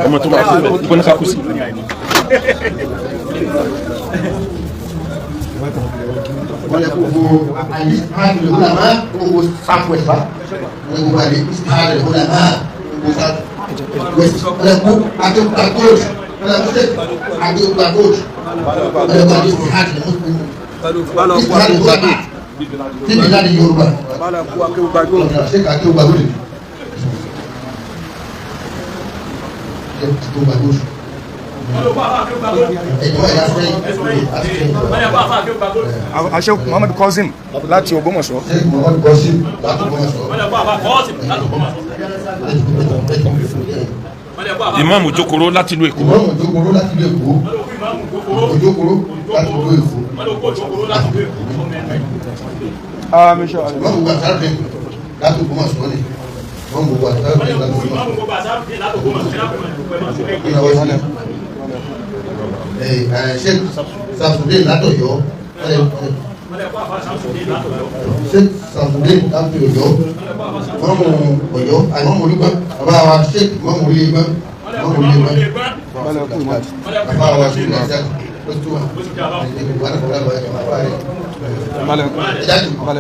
ọmọ tó bá kú ìbọn ká kú sí. wọ́n yẹ kó àyè hàn lè hùlà máa kó o sáfù ẹ̀ bá wọ́n yẹ kó àyè hàn lè hùlà máa kó o sáfù wọ́n yẹ kó àdéhùgbà gold wọ́n yẹ kó sẹ́ àdéhùgbà gold wọ́n yẹ kó àdéhùgbà hàn lè hùlà máa tí mi láti Yorùbá ṣé ká kí o gbàgbọ́ lè ṣe tó gbàgbọ́ sùn. Aṣẹ́ Muhammad Qasim láti Ògbómọ̀ṣọ́. Muhammad Qasim láti Ògbómọ̀ṣọ́. Ìmáàmù Jókòrò láti ìlú Èkó. Ìmáàmù Jókòrò láti ìlú Èkó. Jókòrò láti ìlú Èkó. Àmín ṣe àlẹ́. Ìmáàmù Gbàtàrẹ́ láti Ògbómọ̀ṣọ́ ni. Ìmáàmù Gbàtàrẹ́ láti Ògbómọ̀ṣọ́. Sheikh Samsudeen látọ̀yọ́ Sheikh Samsudeen látọ̀yọ́ mọ́mú Ọ̀yọ́ àìmọ́mú olúgbọ́n bàbá wa Sheikh mọ́mú olúgbọ́n mọ́mú olúgbọ́n bàbá wa Sheikh nàìjíríà lọ́tọ́ wa ìgbà náà kọ́lá lọ́wọ́ ẹ̀jọ̀ bàbá rẹ̀ ẹ̀jáde bàbá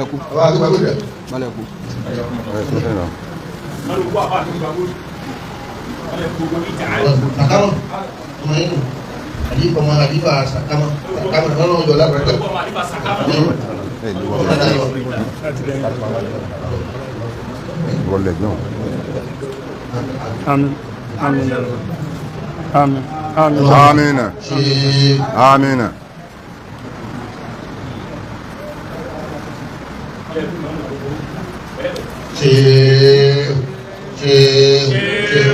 akébàgbé rẹ̀. Sakama tumaini alipa mwana alipa sakama nalo ndio la brother Wọlé náà. Àmín àmín àmín àmín àmín àmín.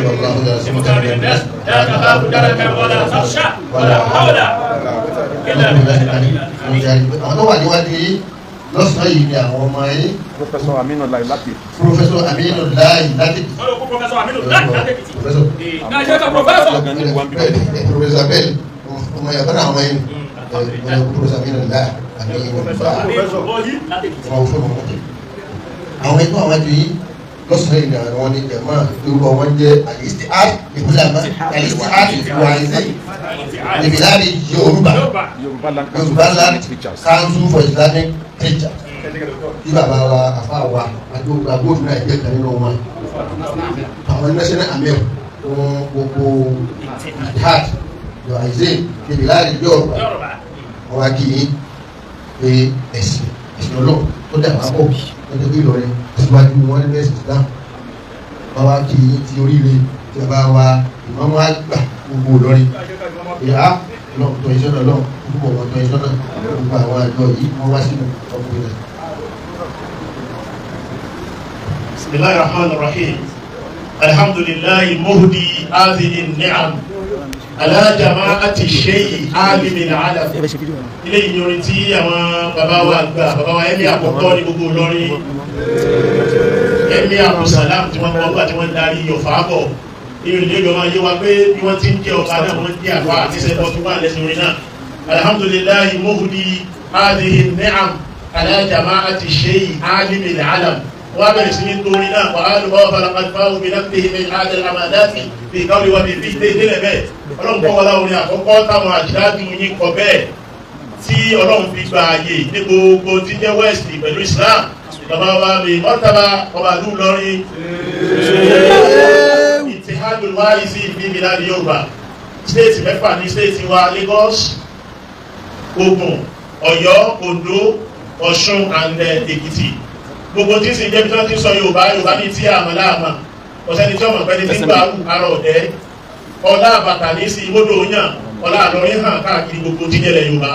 والله يعصمك من الناس لا تخاف دركا ولا تخشى ولا حول إلا بالله àwọn tó wà níwájú yìí lọ́sàn-án yìí ni àwọn ọmọ yìí. Professor Aminulayi láti. Professor Aminulayi láti. Professor Aminulayi láti. Professor. Professor bẹ́ẹ̀ ọmọ yàrá bá náà ọmọ yìí. Professor Aminulayi àti àwọn ẹgbẹ́ àwọn ẹgbẹ́ yìí lọ́sàn-án yìí ni àwọn ní jẹ̀mọ́ yorùbá wọn jẹ́ àlìsí áàtì ìbúlàmọ́ àlìsí áàtì ìwàlìsí ìbíláàrí yorùbá land council for Islamic teachers tí bàbá wa àfa wa àdókòwò agbófinró náà jẹ́ kan nínú wọn àwọn national amir fún gbogbo ìhàt yọ àìsí ìbíláàrí yorùbá wọn kì í pé ẹ̀sìn ọlọ́run tó dà wá pọ̀ lọ́jọ́ bí Ìlọrin síwájú wọn ní ẹ̀sìn Islam báwa kì í ti oríire tí a bá wa ìmọ̀mọ́ àgbà gbogbo Ìlọrin ìyá lọ́n tọ́ iṣẹ́ náà lọ́n púpọ̀ wọn tọ́ iṣẹ́ náà gbogbo àwọn àjọ yìí wọ́n wá sínú ọkùnrin rẹ̀. Bismillahir Rahmanir Rahim. Alhamdulillahi muhdi hadhihi an-ni'am ala jama'ati shay'i alimin alam. Ilé ìyọrin tí àwọn bàbá wa gbà bàbá wa ẹ̀mí àkọ́kọ́ ní gbogbo Ìlọrin ẹ̀mí àbùsàlám tí wọ́n gbọ́gbà tí wọ́n darí Ọ̀fà bọ̀ ilé ìjọ máa yé wa pé bí wọ́n ti ń jẹ́ ọ̀gá náà wọ́n jẹ́ àfà àti sẹ́kọ̀ tó wà lẹ́sìn orin náà. Alhamdulillahi muhdi hadhihi an-ni'am ala jama'ati shay'i alimin alam. وابن سنين دوننا وآل بابا لقد فاوا بنفسه من هذا الأمانات في قول وفي في دين بيت ọlọ́run kọ́ wọlé orin àkọ́kọ́ táwọn àjídájú yín kọ bẹ́ẹ̀ tí ọlọ́run fi gba ààyè ní gbogbo tí jẹ́ west pẹ̀lú Islam bàbá wa mi mọ́tàbà ọba ìlú Ìlọrin Ittihadul Warisi fi bilad Yorùbá stéètì mẹ́fà ní stéètì wa Lagos, Ògùn, Ọ̀yọ́, Oǹdó, Ọ̀ṣun and Èkìtì gbogbo tí sì jẹ́ bí wọ́n ti sọ Yorùbá ní tí àmọ́ láàmà ọ̀sẹ́ni tí ọmọ pẹ́ni tí ń gbà ara ọ̀dẹ́ ọlá àbàtà ní sí ìmọ́dọ̀ òyàn ọlá àlọ́rin hàn káàkiri gbogbo tí jẹ́lẹ̀ Yorùbá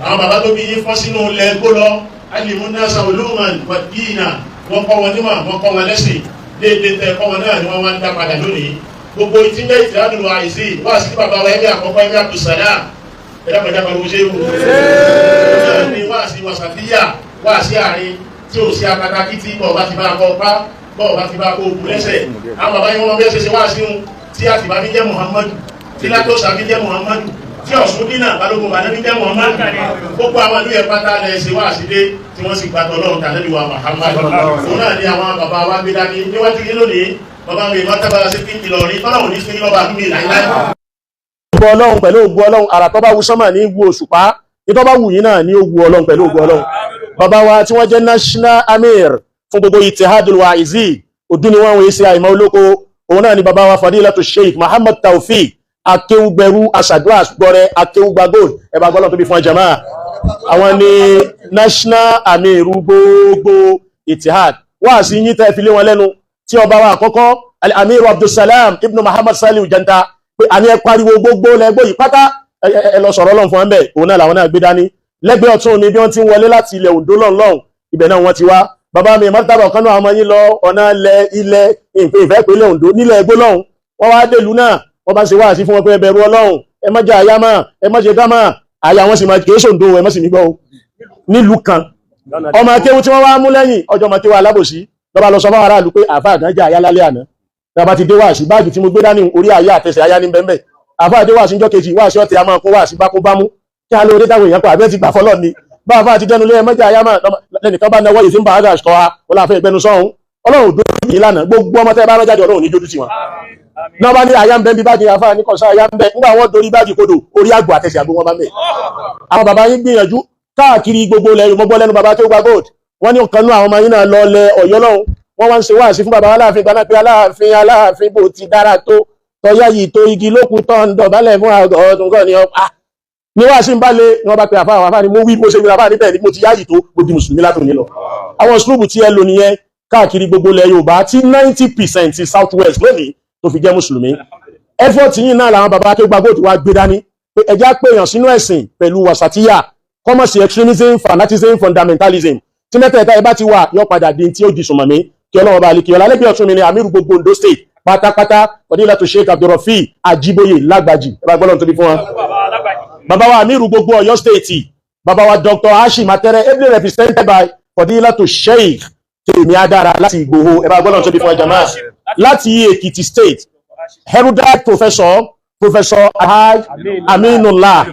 àwọn bàbá tó bí yí fọ́n sínú ilẹ̀ gbólọ́ alimunasa olóman wàdíìnà wọ́n kọ́ wọn níwọ̀n wọ́n kọ́ wọn lẹ́sìn déédéé tẹ kọ́ wọn náà ni wọ́n wá ń dá padà lónìí gbogbo ìtìjẹ́ Ittihadul Warisi wá sí bàbá wa ẹgbẹ́ àkọ́kọ́ ẹgbẹ́ Abdulsalam tí ó sí akataki tí bọ̀ bá ti bá kọ́ pá bọ̀ bá ti bá kó ogun lẹ́sẹ̀ àwọn bàbá yín wọ́n bẹ́ẹ̀ ṣe wá sí un tí a ti bá fi jẹ́ Muhammadu tí látọ́sà fi jẹ́ Muhammadu tí Ọ̀ṣun dínà balógun bàdé ní jẹ́ Muhammad gbogbo àwọn ìlú yẹn pátá lẹ̀ ṣe wá àṣìdé tí wọ́n sì gbàtọ̀ lọ́run tàbí wa Muhammad òun náà ni àwọn bàbá wa gbé dání níwájú yín lónìí bàbá mi má tábàlá sí pín Ìlọrin tọ́lọ́run ní sí lọ́ba àdúgbò láíláí. ògbó ọlọ́run pẹ̀lú ògbó ọlọ́run àrà tó bá wù sánmà ní wù òṣùpá ìtọ́ bá wù yín náà ní ògbó ọlọ́run pẹ̀lú ògbó ọlọ́run. bàbá wa tí wọ́n jẹ́ national amir fún gbogbo Ittihadul Wa'izi òdú ni wọ́n wọ́n ṣe àìmọ́ olóko òun náà ni bàbá wa Fadilatu Sheikh Muhammad Tawfiq akéwùgbẹ̀rú aṣàdúrà gbọ́rẹ́ akéwùgbàgòd ẹ̀bà gbọ́lọ́ tó bí fún ọjàmá àwọn ni national amir gbogbo Ittihad wá sí yín tẹ́ fi lé wọn lẹ́nu tí ọba wa àkọ́kọ́ al-amir Abdulsalam ibn Muhammad Saliu Janta pé àní ẹ pariwo gbogbo lẹ́gbọ́ yìí pátá ẹ lọ sọ̀rọ̀ Ọlọ́run fún ẹ̀ òun náà làwọn náà gbé dání lẹ́gbẹ́ ọ̀tún ni bí wọ́n ti ń wọlé láti ilẹ̀ Oǹdó lọ́nlọ́hùn ibẹ̀ náà wọ́n ti wá bàbá mi mọ́tàbà ọ̀kan náà ọmọ yín lọ ọ̀nà ilẹ̀ ìfẹ́ ìpínlẹ̀ Oǹdó nílẹ̀ Ẹgbó lọ́hùn wọ́n wá dèlú náà wọ́n bá ṣe wá sí fún wọn pé ẹ bẹ̀rù Ọlọ́run ẹ má jẹ́ àyà mọ́ ẹ má ṣe dá mọ́ àyà wọn sì máa kìí ṣòǹdó ẹ má sì nígbọ́ nílùú kan ọmọ akéwu tí wọ́n wá mú lẹ́yìn ọjọ́ ọmọ akéwu alábòsí lọ́ba lọ sọ fún aráàlú pé àfa àgánjà àyà lálẹ́ àná tàbá ti dé wá sí báàgì tí mo gbé dání orí àyà àtẹsẹ̀ àyà ní bẹ́ẹ̀ àfa àdé wá sí njọ́ kejì wá sí ọ̀tẹ̀ àmọ́ kó wá sí bákú bámú kí á lóore táwọn èèyàn pa àbẹ́ ti gbà fọlọ́ ni bá àfa àti jẹnu lé ẹ mọ́jà àyà máa lẹ́nìkan bá náwó yìí tí ń bá àgà ṣọ́ wa wọn láfẹ́ ìgbẹnu sọ́hún Ọlọ́run dó yìí lánàá gbogbo ọmọ tẹ́ bá rán jáde Ọlọ́run ní jójú tiwọn náà bá ní àyà ń bẹ́ bí báàgì àfa ní kọ̀ọ̀sá àyà ń bẹ́ nígbà wọn dorí báàgì kodò orí àgbò àtẹsẹ̀ àgbò wọn bá mẹ́ àwọn bàbá yín gbìyànjú káàkiri gbogbo lẹ́yìn mọ́gbọ́ lẹ́nu bàbá tó gba gold wọ́n ní ọ̀kanú àwọn ọmọ yín náà lọ lẹ Ọ̀yọ́ lọ́hùn wọ́n wá ń ṣe wáàsí fún bàbá Aláàfin gbaná pé Aláàfin bó ti dára tó tọ́yá yìí tó igi lókun tó ń dọ̀bálẹ̀ fún ọdún kan ní ọ̀pá ní wáàsí ń bá lé ní wọ́n bá pe àfáà àfáà ni mo wí mo ṣe wí àfáà níbẹ̀ ni mo ti yáyì tó mo di mùsùlùmí látòní lọ àwọn sùlùmù tí ẹ lò nìyẹn káàkiri gbogbo ilẹ̀ Yorùbá tí 90% ti South West lónìí tó fi jẹ́ mùsùlùmí effort yìí náà làwọn bàbá akéwà gold wá gbé dání pé ẹjá pé èèyàn sínú ẹ̀sìn pẹ̀lú wasatiya kọ́mọ̀sí extremism fanatism fundamentalism tí mẹ́tẹ̀ẹ̀ta ẹ bá ti wà yọ padà di tí ó di sùnmọ̀mí kí Ọlọ́run bá lè kí ọlá lẹ́gbẹ̀ẹ́ ọ̀tún mi ni amiru gbogbo Ondo State pátápátá Fadilatu Sheikh Abdulrafi Ajiboye Lágbàjì ẹ bá gbọ́dọ̀ tóbi fún wọn. bàbá wa amiru gbogbo Ọ̀yọ́ State bàbá wa Dr. Hashim Atere ably represented by Fadilatu Sheikh Tèmi Adára láti Ìgbòho ẹ bá gbọ́dọ̀ tóbi fún ọjà máa láti Èkìtì State erudite Professor Ahaj Aminullah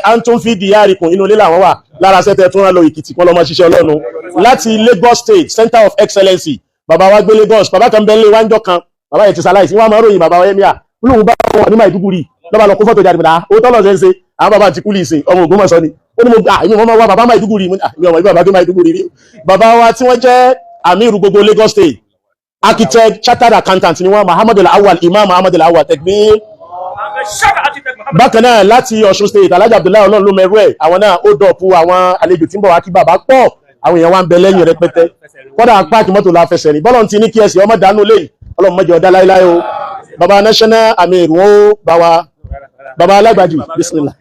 Anton fi diyari kun inú ilé làwọn wà lára sẹ́tẹ̀ tún rán lọ Èkìtì kan lọ́mọ ṣiṣẹ́ Ọlọ́run láti Lagos State Center of Excellency bàbá wa gbé Lagos bàbá kan bẹ́ẹ̀ lé wáńjọ kan bàbá yẹn ti ṣaláìsí wọ́n máa ròyìn bàbá wa Emir olóhùn bá wọn ní Maiduguri lọ́ba lọ kó fọ́tò jáde mọ́ta ó tọ́lọ̀ ṣe ń ṣe àwọn bàbá ti kúlì ìsìn ọmọ Ògbómọ̀ṣọ́ ni ó ní mo gbà èmi wọ́n máa wá bàbá Maiduguri mi ọmọ ìbí bàbá tó Maiduguri rí bàbá wa tí wọ́n jẹ́ amiru gbogbo Lagos State architect chartered accountant ni wọ́n Muhammadu Awal Imam Muhammadu Awal Tekbir bákan náà láti Ọ̀ṣun State Alhaji Abdullahi Ọlọ́run ló mẹ́rú ẹ̀ àwọn náà ó dọ̀pù àwọn àlejò tí ń bọ̀ wá kí bàbá pọ̀ àwọn èèyàn wá ń bẹ lẹ́yìn rẹpẹtẹ kọ́dà páàkì mọ́tò la fẹsẹ̀ rìn bọ́lọ̀ ti ní kí ẹsẹ̀ ọmọ dánú lé Ọlọ́run mọ́jọ ọ̀dá láíláí o bàbá national amir wọn ó bá wa bàbá Alágbàjì bismillah.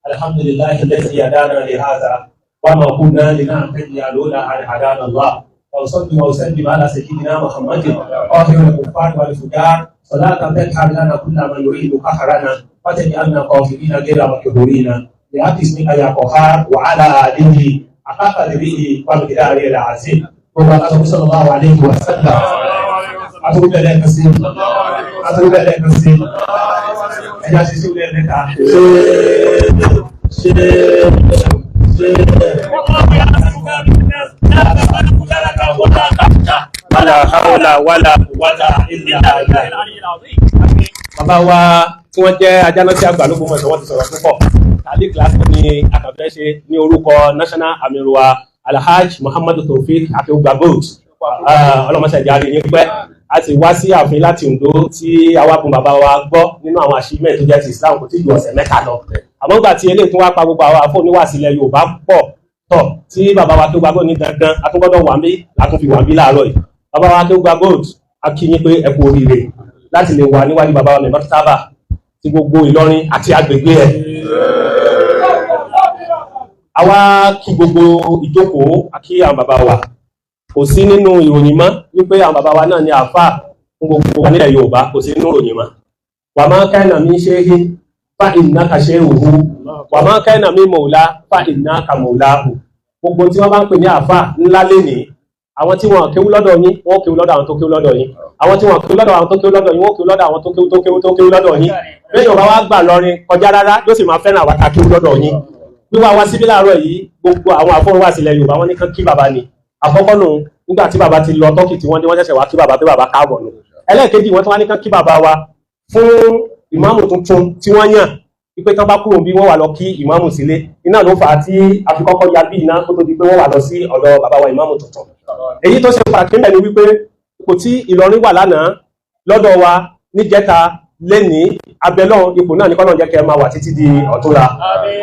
alhamdulillahi alladhi hadana li hadha wa ma kunna linahtadiya lawla an hadana Allah. وصلي وسلم على سيدنا محمد آخر الكفار والفجار صلاة تدحر لنا كل من يريد قهرنا وتجعلنا قاهرين غير مقهورين بحق اسمك يا قهار وعلى آله حق قدره ومقداره العظيم وبارك صلى الله عليه وسلم أتوب إليك السيد أتوب إليك السيد أجا سيسو لك wala hawla wala quwwata illa billah. Bàbá wa tí wọ́n jẹ́ ajánásí àgbà ló gbọ́mọ̀ ìṣọwọ́ ti sọ̀rọ̀ púpọ̀ tàbí kíláàsì ní àkàfẹ́ ṣe ní orúkọ national amiruwa Alhaj Muhammadu Tawfiq Akeugba Gold ọlọ́mọṣẹ́ ìjà rí ní pẹ́ a ti wá sí ààfin láti Oǹdó tí awábùn bàbá wa gbọ́ nínú àwọn achievement tó jẹ́ ti Islam kò tí ju ọ̀sẹ̀ mẹ́ta lọ àmọ́ nígbà tí eléyìí tún wá pa gbogbo àwọn afọ́níwàsílẹ̀ Yorùbá pọ̀ tọ̀ tí bàbá wa Akeugba Gold ní dandan atúgbọ́dọ̀ wà mí àtúnfi wà mí láàárọ̀ yìí bàbá wa Akeugba Gold a kí yín pé ẹ kú oríire láti lè wà níwájú bàbá wa mẹ́bàá tábà ti gbogbo Ìlọrin àti agbègbè ẹ̀. Àwa kí gbogbo ìjókòó àkí àwọn bàbá wa kò sí nínú ìròyìn mọ́ wípé àwọn bàbá wa náà ní àáfàá fún gbogbo wa nílẹ̀ Yorùbá kò sí nínú ìròyìn mọ́. Wa ma kana min shay'in fa innaka shay'uhu wa ma kana min mawla fa innaka mawlahu. Gbogbo tí wọ́n bá ń pè ní àáfàá ńlá lénìí àwọn tí wọn kéwú lọ́dọ̀ yín wọ́n kéwú lọ́dọ̀ àwọn tó kéwú lọ́dọ̀ yín, àwọn tí wọn kéwú lọ́dọ̀ àwọn tó kéwú lọ́dọ̀ yín wọ́n kéwú lọ́dọ̀ àwọn tó kéwú lọ́dọ̀ yín. Bẹ́ẹ̀ bá wá gbà lọrin kọjá rárá yóò sì máa fẹ́ràn àwọn akéwú lọ́dọ̀ yín. Wíwá wá síbí láàárọ̀ yìí gbogbo àwọn àfọwọ́wá sílẹ̀ Yorùbá wọn ní kán kí bàbá ni. Àkọ́kọ́ nù nígbà tí bàbá ti lọ tọ́kì tí wọ́n dé wọ́n ṣẹ̀ṣẹ̀ wá kí bàbá pé bàbá káàbọ̀ nù. Ẹlẹ́ẹ̀kejì wọ́n tún wá ní kán kí bàbá wa fún ìmáàmù tuntun tí wọ́n yàn wípé tán bá kúrò bí wọ́n wà lọ kí ìmáàmù sílé. Iná ló fà á tí a fi kọ́kọ́ ya bí iná kó tó di pé wọ́n wà lọ sí ọ̀dọ̀ bàbá wa ìmáàmù tuntun. Èyí tó ṣe pàtàkì ńbẹ̀ ni wípé ipò tí Ìlọrin wà lánàá lọ́dọ̀ wa níjẹta lẹ́ni abẹ́lọ́ ipò náà ní kọ́nà jẹ́ kẹ́ máa wà títí di ọ̀túnla.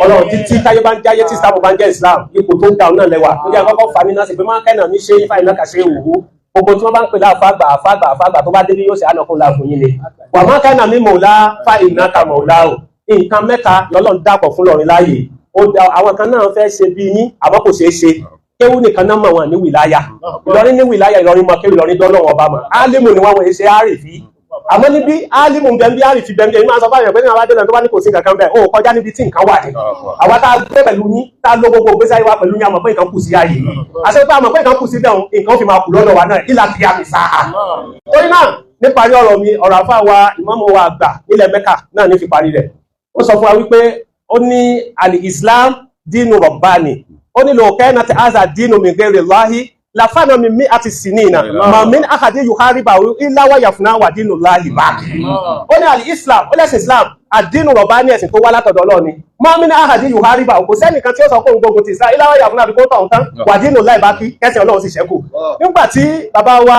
Ọlọ́run títí táyé bá ń jáyé tí Islam bá ń jẹ́ Islam ipò tó ń ga náà lẹ́wà tó jẹ́ àkọ́kọ́ fani náà sì pé máa ń kẹ́nà ní ṣe ifá iná kàṣe ìwòwú gbogbo tí wọ́n bá ń pè láàfáàgbà tó bá délé yóò ṣe ànàkùn láàfún yín ni. Wà máa kẹ́nà ní mọ̀ọ́lá fá iná ka mọ̀ọ́lá o nǹkan mẹ́ta lọ́lọ́run dàpọ̀ fún lọ́rin láàyè àwọn kan náà fẹ́ ṣe bí yín àmọ́ kò ṣeé ṣe kéwú nìkan náà mọ̀ wọn ní wìláyà Ìlọrin ní wìláyà Ìlọrin mọ̀ kéwú Ìlọrin dọ́lọ́wọ́ ọba mọ̀ álímù ni wọ́n wọ̀ ṣe àrífí àmọ́ níbi álímù bẹ́ẹ̀ bí àrífí bẹ́ẹ̀ èyí máa sọ fáwọn ẹ̀pẹ́ ní àwọn adẹ́nà tó bá ní kò sí nǹkan bẹ́ẹ̀ ó kọjá níbi tí nǹkan wà ní àwa tá a gbé pẹ̀lú yín tá a ló gbogbo ògbésí ayé wa pẹ̀lú yín àmọ̀ pé nǹkan kù sí ayé àṣẹ pé àmọ̀ pé nǹkan kù sí bẹ́ẹ̀ nǹkan fi máa kù lọ́dọ̀ wa náà ìlà fi àmì sáà torí náà níparí ọ̀rọ̀ mi ọ̀rọ̀ àfáà wa ìmáàmù wa àgbà nílẹ̀ Mẹ́kà náà ní fi parí rẹ̀ ó sọ fún wa wípé ó ní al-Islam dínú rọ̀bánì ó ní lò kẹ́ náà ti àzà dínú mi gẹ́rẹ̀ láhí làfánà mi mí àti sinina màmí àkàdé yuhariba ìláwà yàfúnà wà dínú láhí bá ó ní al-Islam ó lẹ́sìn Islam àdínú rọ̀bánì ẹ̀sìn tó wá látọ̀dọ̀ Ọlọ́run ni màmí àkàdé yuhariba kò sẹ́nìkan tí ó sọ fún gbogbo ti Islam ìláwà yàfúnà àbíkó tọ̀ tán wà dínú láhí bá kí kẹ́sìn Ọlọ́run sì ṣẹ́kù nígbà tí bàbá wa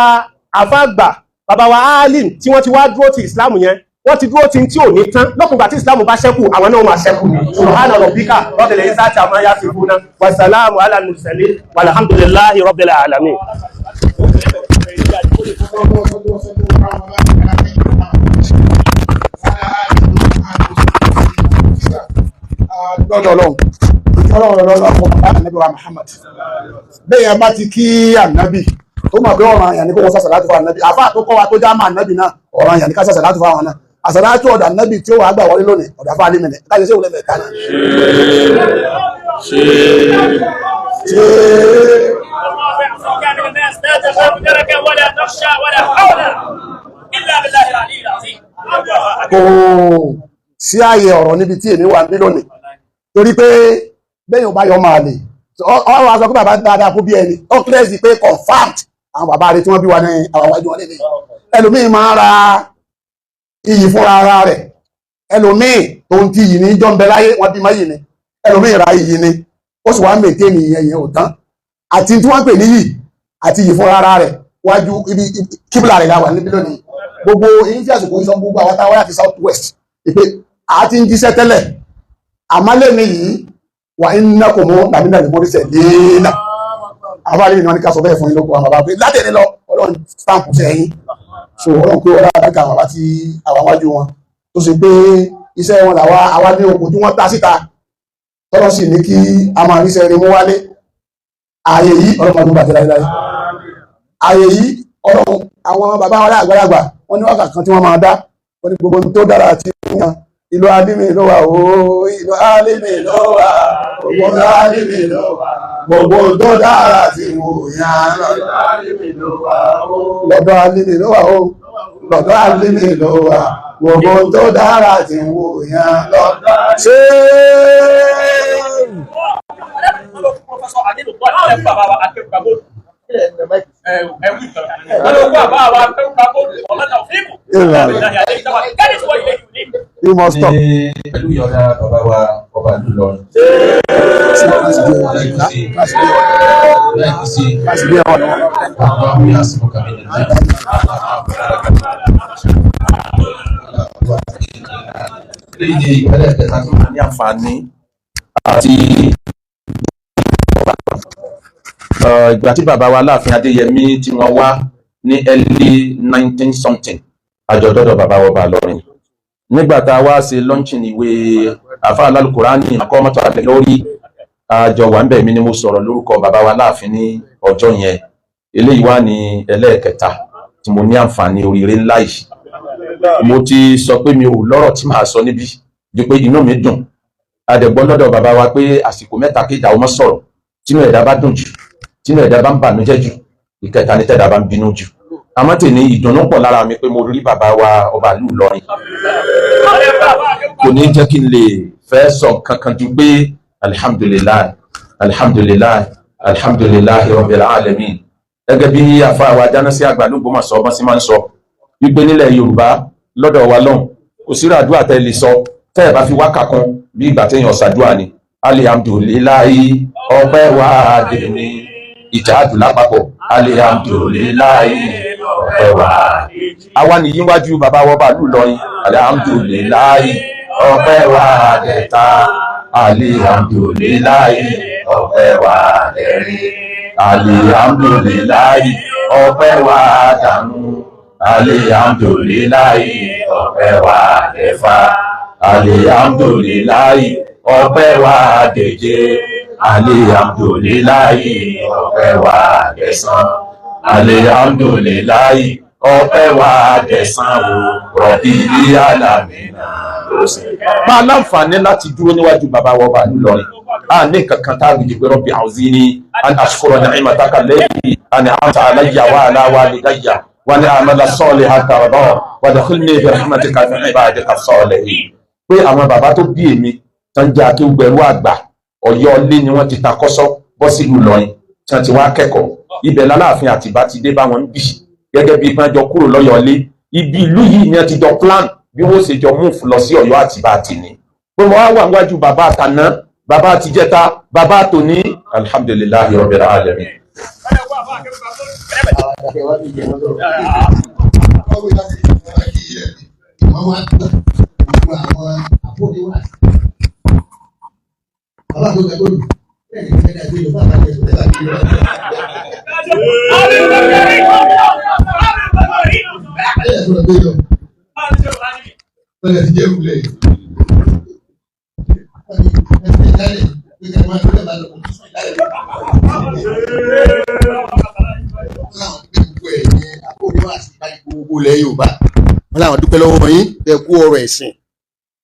àfàgbà bàbá wa alim tí wọ́n ti wá dúró ti Islam yẹn wọ́n ti dúró tí ò ní tán lọ́kùngbà tí Islam bá ṣẹ́kù àwọn náà máa ṣẹ́kù ní subhana rabbika rabbil izzati amma yasifuna wa salamu ala al-mursalin walhamdulillahi rabbil alamin. lọ́dọ̀ ọlọ́run ànábì wa Muhammad bẹ́ẹ̀ yẹn bá ti kí ànábì tó mọ̀ pé ọ̀ràn àyàn ní kó wọ́n sàṣà láti fún ànábì àfáà tó kọ́ wa tó já máa ànábì náà ọ̀ràn àyàn ní ká sàṣà láti fún àwọn náà àsàlátù ọ̀dà nábì tí ó wà gbà wọlé lónìí ọ̀dà fún alímìnì káyé sí òun lẹ́mẹ̀ẹ́ta náà. kò sí ààyè ọ̀rọ̀ níbi tí èmi wà ní lónìí torí pé bẹ́yìn ọba yọ máa lè ọ̀rọ̀ aṣọ pé bàbá dáadáa kó bí ẹni ó kílẹ̀ sí pé confirmed àwọn bàbá rẹ̀ tí wọ́n bí wa ní àwọn àwájú wọn lélẹ̀ ẹlòmíì máa ń ra iyì fúnra ara rẹ̀ ẹlòmíì tó ń ti yìí ní jọ́ ń bẹ láyé wọ́n bí máa yìí ni ẹlòmíì ra iyì ni ó sì wá ń mèké ní ìyẹn ò tán àti tí wọ́n pè ní yìí àti iyì fúnra ara rẹ̀ wájú ibi kíbla rẹ̀ la wà níbi lónìí gbogbo èyí tí àsìkò ìsọ gbogbo àwọn táwọn àti south west ìpè àti ń jíṣẹ́ tẹ́lẹ̀ àmálẹ́ mi yìí wà ń ná kò mú nàmínà ní mórísẹ̀ léèna àbálẹ́ ìnáwó ní ká sọ bẹ́ẹ̀ fún yín lóko àwọn bàbá pé látẹ̀lé lọ ọlọ́run stamp sẹ́yìn so ọlọ́run pé ọlọ́run àbíkà àwọn àti àwọn àwájú wọn tó ṣe pé iṣẹ́ wọn làwa àwa ní okùn tí wọ́n ta síta tọ́lọ́ sì ní kí a máa ríṣẹ́ rí mú wálé ààyè yìí ọlọ́run ọdún bàjẹ́ láyé ààyè yìí ọlọ́run àwọn bàbá wọn àgbàlagbà wọn ní wákàtí kan tí wọ́n máa dá wọn ní gbogbo tó dára àti ìyàn ìlú alímì ló wà ooo ìlú alímì ló wà gbogbo alímì ló wà gbogbo tó dára àti ìyàn lọ́dọ̀ alímì ló wà ooo lọ́dọ̀ alímì ló wà ooo lọ́dọ̀ alímì ló wà gbogbo tó dára àti ìyàn lọ́dọ̀ ṣé. You must stop. Pẹ̀lú ìyọ̀dá bàbá wa ọba lùlọ. Léde ìpẹ́lẹ̀ kẹta tó ní àǹfààní àti ìgbà tí bàbá wa láàfin Adéyẹmí tí wọ́n wá ní early 19 something àjọ̀dọ́dọ̀ bàbá wa bá lọ́rin. Nígbà tá a wá ṣe launching ìwé àfáà Al-Qur'ani àkọ́mọ́tò àlẹ́ lórí àjọ wà ń bẹ̀ mí ni mo sọ̀rọ̀ lórúkọ bàbá wa láàfin ní ọjọ́ yẹn. Eléyìí wá ní ẹlẹ́ẹ̀kẹta tí mo ní àǹfààní oríire ńlá yìí. Mo ti sọ pé mi ò lọ́rọ̀ tí màá sọ níbí ju pé inú mi dùn. Adẹ̀gbọ́n lọ́dọ̀ bàbá wa pé àsìkò mẹ́ta kéjà ọmọ sọ̀rọ̀ tínú ẹ̀dá bá dùn jù tínú ẹ̀dá bá ń bànújẹ́ jù ìkẹta ní tẹ́dá bá ń bínú jù. Àmọ́ tèmi ìdùnnú pọ̀ lára mi pé mo rí bàbá wa ọba ìlú Ìlọrin. Kò ní jẹ́ kí n lè fẹ́ sọ kankan ju pé alihamudulilayi alihamudulilayi alihamudulilayi rabbil alamin. Gẹ́gẹ́ bí àfa wa Jánásí àgbà ló gbọ́mọ̀ sọ bọ́n sí máa ń sọ wípé nílẹ̀ Yorùbá lọ́dọ̀ wa lọ́hùn kò sí àdúrà tẹ́ lè sọ tẹ́ ẹ̀ bá fi wákà kan bí ìgbà téèyàn ṣàdúrà ni. Alihamudulilayi ọpẹ́ wa dé ní ìjàdù lápapọ̀. Alihamudulilayi ọpẹ́ wa. Àwa nìyí wájú bàbá wa ọba ìlú Ìlọrin. Alihamudulilayi ọpẹ́ wa dẹ̀ta. Alihamudulilayi ọpẹ́ wa dẹ̀rin. Alihamudulilayi ọpẹ́ wa dànù. Alihamudulilayi ọpẹ́ wa dẹ̀fà. Alihamudulilayi ọpẹ́ wa dẹ̀jẹ. Alihamudulilayi ọpẹ́ wa dẹ̀sán. Alihamudulilayi ọpẹ́ wa dẹ̀sán o. Rọ̀bì alámìnà ló sì. Máa láǹfààní láti dúró níwájú bàbá wa ọba ìlú Ìlọrin. A ní kankan tá a gbèjì pé Rọ̀bì àwùzíní an ashkura ni'mataka allati an'amta alayya wa ala walidayya wa ní àmàlà sọ́ọ̀lẹ̀ àtàràbọ̀ wa dakhilni bi rahmatika fi ibadika as-salihin. Pé àwọn bàbá tó bí èmi tán jẹ́ akéwùgbẹ̀rú àgbà Ọ̀yọ́ ilé ni wọ́n ti ta kọ́sọ́ bọ́ sílùú Ìlọrin tí wọ́n ti wá kẹ́kọ̀ọ́. Ibẹ̀ l'Aláàfin Àtìbá ti dé bá wọn bì gẹ́gẹ́ bí wọ́n jọ kúrò lọ́yọ̀ ilé. Ibi ìlú yìí ni wọ́n ti jọ plan bí wọ́n ṣe jọ move lọ sí Ọ̀yọ́ Àtìbá àtìní. Pé mo wá wà níwájú bàbá àtàná, bàbá àtijẹ́ta, bàbá àtòní. Alhamdulillahi rabbil alamin. Gbogbo ilẹ̀ Yorùbá wọ́n láwọn dúpẹ́ lọ́wọ́ yín lẹ kú ọ̀rọ̀ ẹ̀sìn,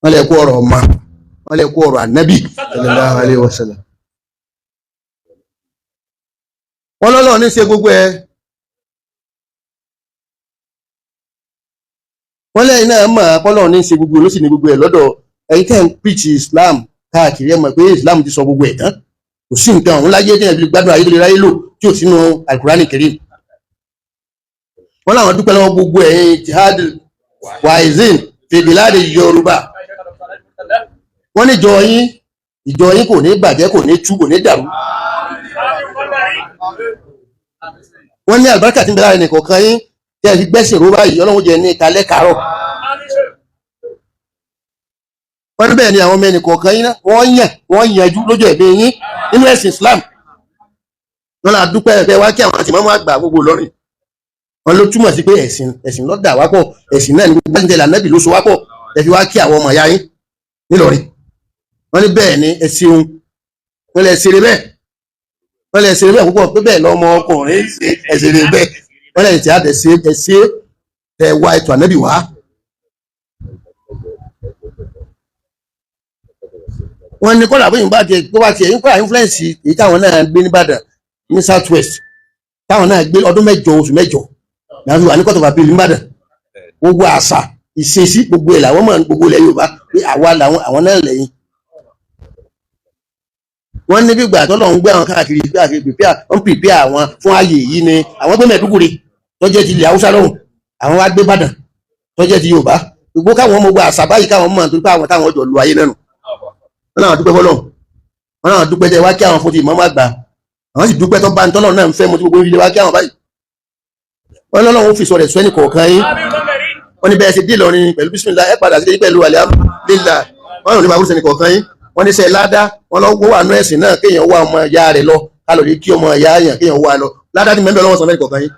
wọ́n lẹ kú ọ̀rọ̀ ọmọ, wọ́n lẹ kú ọ̀rọ̀ ànábì sallallahu alaihi wasallam. Wọ́n lọ́lọ́ ní ṣe gbogbo ẹ̀. Wọ́n lẹ́yìn náà mọ̀ pọ́lọ́ ní ṣe gbogbo ló sì ní gbogbo ẹ̀ lọ́dọ̀ ẹ̀yin tẹ́ ń preach Islam káàkiri ẹ̀ mọ̀ pé Islam ti sọ gbogbo ẹ̀ tán. Kò sí nǹkan ọ̀hún láyé tí ẹ̀ fi gbádùn ayé tó lè ráyé lò tí ò sínú Al-Qur'ani Karim. Wọ́n láwọn dúpẹ́ lọ́wọ́ gbogbo ẹ̀yin jihad waizin fèbíláàdì Yorùbá. Wọ́n ní ìjọ yín kò ní bàjẹ́, kò ní tú, kò ní dàrú. Wọ́n ní àlùbáríkà tí ń bẹ lára ẹnìkọ̀ọ̀kan yín tí ẹ fi gbẹ́sìn ró báyìí Ọlọ́run jẹ́ ní ìkàlẹ́ kàárọ̀. Wọ́n ní bẹ́ẹ̀ ni àwọn ọmọ ẹnìkọ̀ọ̀kan yín wọ́n yanjú lójú ẹ̀mí yín nínú ẹ̀sìn Islam. Wọ́n là dúpẹ́ ẹ̀fẹ́ wá kí àwọn àti mọ́mọ́ àgbà gbogbo Ìlọrin. Wọ́n ló túmọ̀ sí pé ẹ̀sìn ló dà wá pọ̀, ẹ̀sìn náà ní gbogbo ẹ̀sìn tẹ̀lé ànábì ló so wá pọ̀, ẹ fi wá kí àwọn ọmọ ìyá yín nílọrin. Wọ́n ní bẹ́ẹ̀ ni ẹ ṣeun, wọ́n lè ṣeré bẹ́ẹ̀, wọ́n lè ṣeré bẹ́ẹ̀ púpọ̀ pé bẹ́ẹ̀ lọ́mọ ọkùnrin ẹ ṣeré bẹ́ẹ̀, wọ́n lè ṣe àdẹ̀ṣe tẹ wá ètò ànábì wá. Wọ́n ní kọ́lá bóyá tó bá tiẹ̀ ń kọ́lá influence èyí táwọn náà gbé nìbàdàn ní South West táwọn náà gbé ọdún 8 oṣù 8 náà fi wà ní kọ́tọ̀fà bíi nìbàdàn. Gbogbo àṣà ìṣesí gbogbo ẹ̀ làwọn mọ̀ ní gbogbo ilẹ̀ Yorùbá pé àwa làwọn àwọn náà lẹ́yìn. Wọ́n ní bí ìgbà tó lọ́n ń gbé àwọn káàkiri wọ́n pèpè àwọn fún ààyè yìí ni àwọn tó Mẹ̀dúgùrì tó jẹ́ ti ilẹ̀ Haúsá lọ́hùn, àwọn wá gbé Ìbàdàn tó jẹ́ ti Yorùbá. Gbogbo káwọn ọmọ gba àṣà báyìí káwọn mọ̀ nítorí pé àwọn táwọn ọjọ́ lu ayé náà nù. Wọ́n náà dúpẹ́ fọlọ́run, wọ́n náà dúpẹ́ tẹ wá kí àwọn fún ti ìmọ̀ọ́mọ́ àgbà, àwọn sì dúpẹ́ tó bá ń tọ́lọ̀ náà ń fẹ́ mo ti gbogbo ilé wá kí àwọn báyìí. Wọ́n lọ́lọ́run fi sọ rẹ̀ sọ ẹnì kọ̀ọ̀kan yín. Wọ́n ní bẹ́ẹ̀ ṣe dé Ìlọrin pẹ̀lú bísímìlá ẹ padà sí pẹ̀lú alhamdulillah. Wọ́n rò ní bàbá sẹ́ni kọ̀ọ̀kan yín. Wọ́n ní sẹ́ ládá wọ́n lọ wà nú ẹ̀sìn náà kéèyàn wá ọmọ ìyá rẹ̀ lọ kálọ̀ lè kí ọmọ ìyá yàn kéèyàn wá lọ ládá ní mẹ́bẹ̀ lọ́wọ́ sọmẹ́ni kọ̀ọ̀kan yín.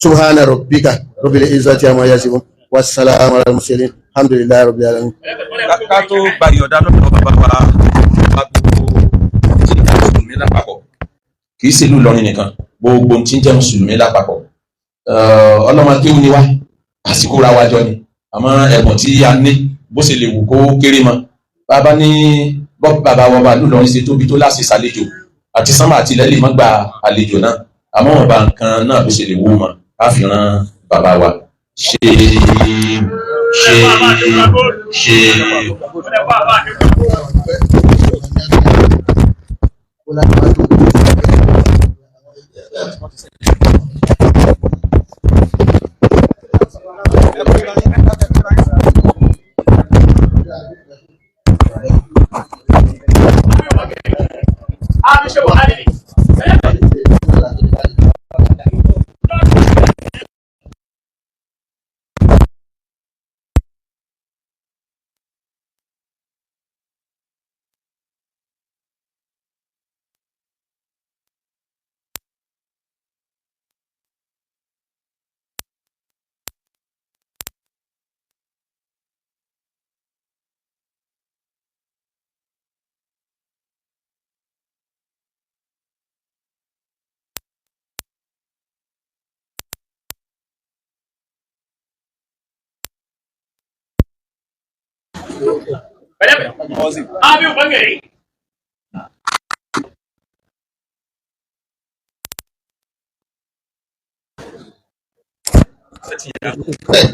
Subhana rabbika rabbil izzati amma yasifun wassalamu ala mursalin alhamdulillahi rabbil alamin. Ká tó gba ìyọ̀dá lọ́dọ̀ bàbá wa gbogbo tí ń jẹ́ mùsùlùmí lápapọ̀ kì í ṣèlú Ìlọrin nìkan gbogbo tí ń jẹ́ mùsùlùmí lápapọ̀ ọlọ́mọ kéwù ni wá àsìkò ra wájọ ni àmọ́ ẹ̀bùn tí a ní bó ṣe lè wù kó kéré mọ́ bàbá ní bàbá wọn bá lùlọrin ṣe tóbi tó láti ṣàlejò àti sánmà àti ilẹ̀ lè má gba àlejò náà àmọ́ ọba nǹkan náà ló ṣe lè wó mọ́ á fi rán bàbá wa ṣe Abi ubangare. Bẹ́ẹ̀,